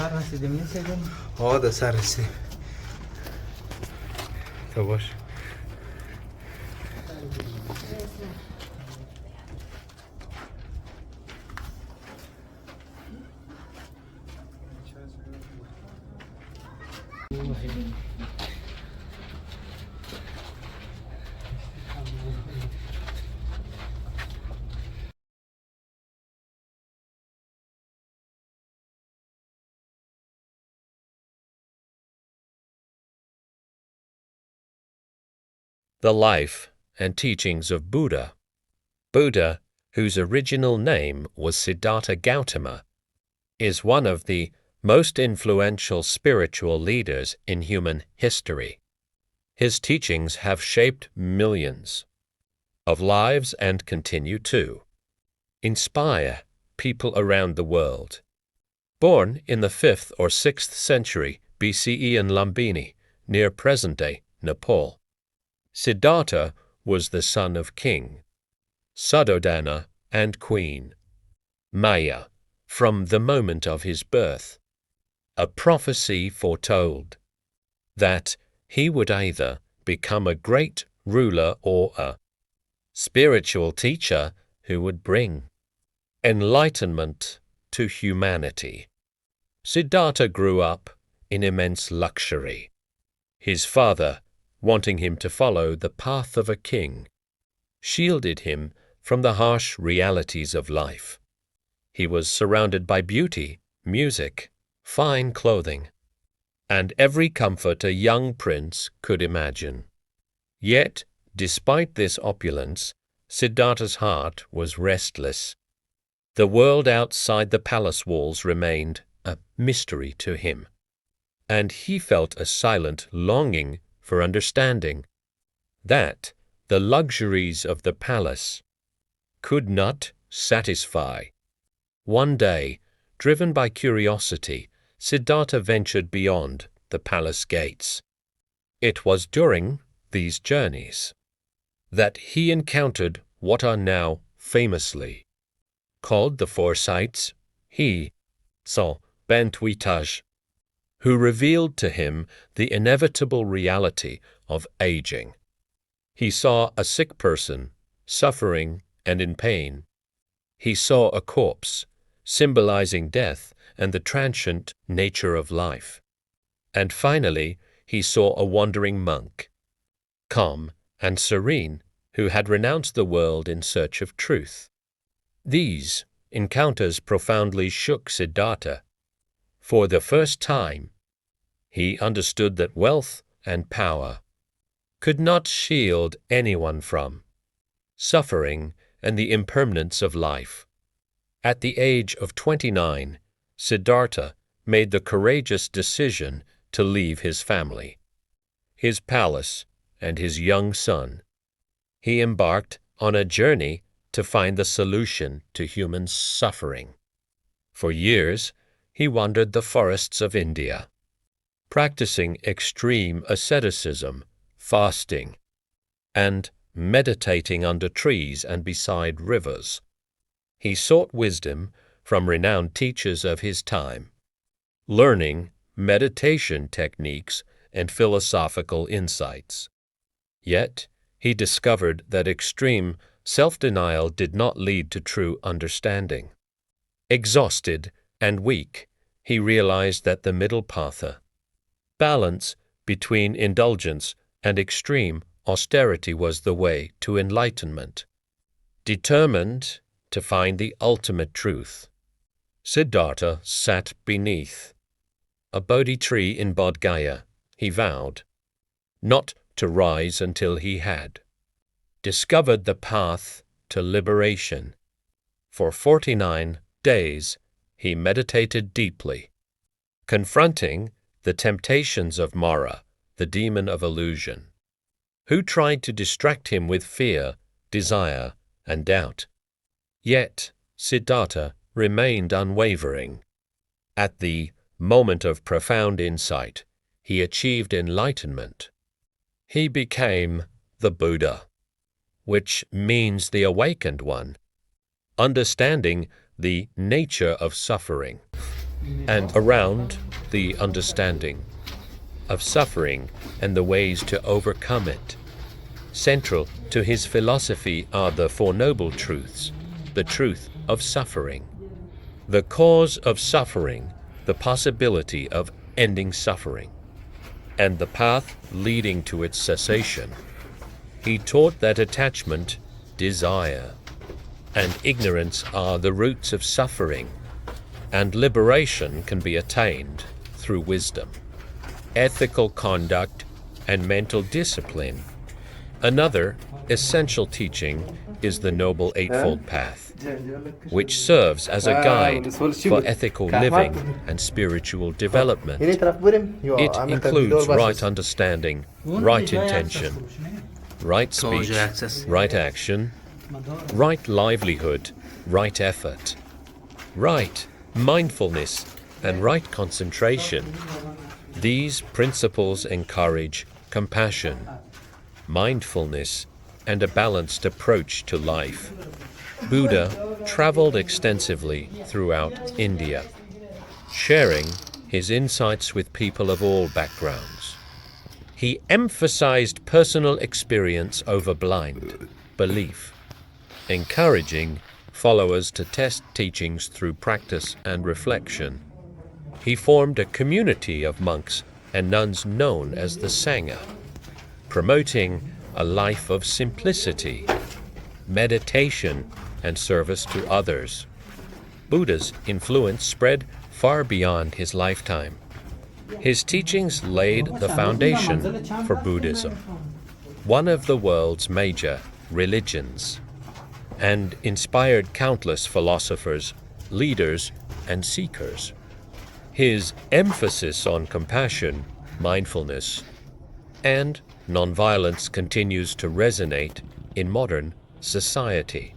Sar nasi demini sevdim. هذا صار السي تباش The Life and Teachings of Buddha. Buddha, whose original name was Siddhartha Gautama, is one of the most influential spiritual leaders in human history. His teachings have shaped millions of lives and continue to inspire people around the world. Born in the 5th or 6th century BCE in Lumbini, near present-day Nepal, Siddhartha was the son of King Suddhodana and Queen Maya from the moment of his birth. A prophecy foretold that he would either become a great ruler or a spiritual teacher who would bring enlightenment to humanity. Siddhartha grew up in immense luxury. His father, wanting him to follow the path of a king, shielded him from the harsh realities of life. He was surrounded by beauty, music, fine clothing, and every comfort a young prince could imagine. Yet, despite this opulence, Siddhartha's heart was restless. The world outside the palace walls remained a mystery to him, and he felt a silent longing for understanding that the luxuries of the palace could not satisfy. One day, driven by curiosity, Siddhartha ventured beyond the palace gates. It was during these journeys that he encountered what are now famously called the Four Sights. He saw Bentwitaj, who revealed to him the inevitable reality of aging. He saw a sick person, suffering and in pain. He saw a corpse, symbolizing death and the transient nature of life. And finally, he saw a wandering monk, calm and serene, who had renounced the world in search of truth. These encounters profoundly shook Siddhartha. For the first time, he understood that wealth and power could not shield anyone from suffering and the impermanence of life. At the age of 29, Siddhartha made the courageous decision to leave his family, his palace, and his young son. He embarked on a journey to find the solution to human suffering. For years, he wandered the forests of India, practicing extreme asceticism, fasting, and meditating under trees and beside rivers. He sought wisdom from renowned teachers of his time, learning meditation techniques and philosophical insights. Yet, he discovered that extreme self-denial did not lead to true understanding. Exhausted and weak, he realized that the middle path, balance between indulgence and extreme austerity, was the way to enlightenment. Determined to find the ultimate truth, Siddhartha sat beneath a Bodhi tree in Bodh Gaya. He vowed not to rise until he had discovered the path to liberation. For 49 days, he meditated deeply, confronting the temptations of Mara, the demon of illusion, who tried to distract him with fear, desire, and doubt. Yet Siddhartha remained unwavering. At the moment of profound insight, he achieved enlightenment. He became the Buddha, which means the awakened one, understanding the nature of suffering and around the understanding of suffering and the ways to overcome it. Central to his philosophy are the Four Noble Truths, the truth of suffering, the cause of suffering, the possibility of ending suffering, and the path leading to its cessation. He taught that attachment, desire, and ignorance are the roots of suffering, and liberation can be attained through wisdom, ethical conduct, and mental discipline. Another essential teaching is the Noble Eightfold Path, which serves as a guide for ethical living and spiritual development. It includes right understanding, right intention, right speech, right action, right livelihood, right effort, right mindfulness, and right concentration. These principles encourage compassion, mindfulness, and a balanced approach to life. Buddha traveled extensively throughout India, sharing his insights with people of all backgrounds. He emphasized personal experience over blind belief, encouraging followers to test teachings through practice and reflection. He formed a community of monks and nuns known as the Sangha, promoting a life of simplicity, meditation, and service to others. Buddha's influence spread far beyond his lifetime. His teachings laid the foundation for Buddhism, one of the world's major religions, and inspired countless philosophers, leaders, and seekers. His emphasis on compassion, mindfulness, and nonviolence continues to resonate in modern society,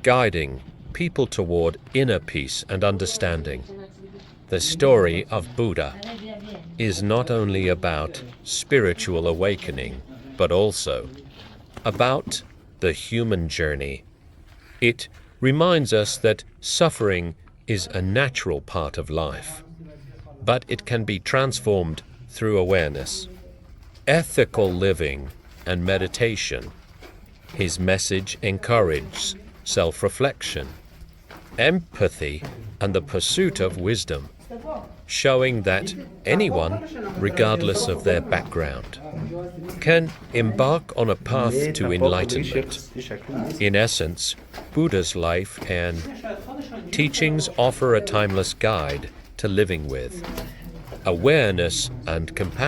guiding people toward inner peace and understanding. The story of Buddha is not only about spiritual awakening, but also about the human journey. It reminds us that suffering is a natural part of life, but it can be transformed through awareness, ethical living, and meditation. His message encourages self-reflection, empathy, and the pursuit of wisdom, showing that anyone, regardless of their background, can embark on a path to enlightenment. In essence, Buddha's life and teachings offer a timeless guide to living with awareness and compassion.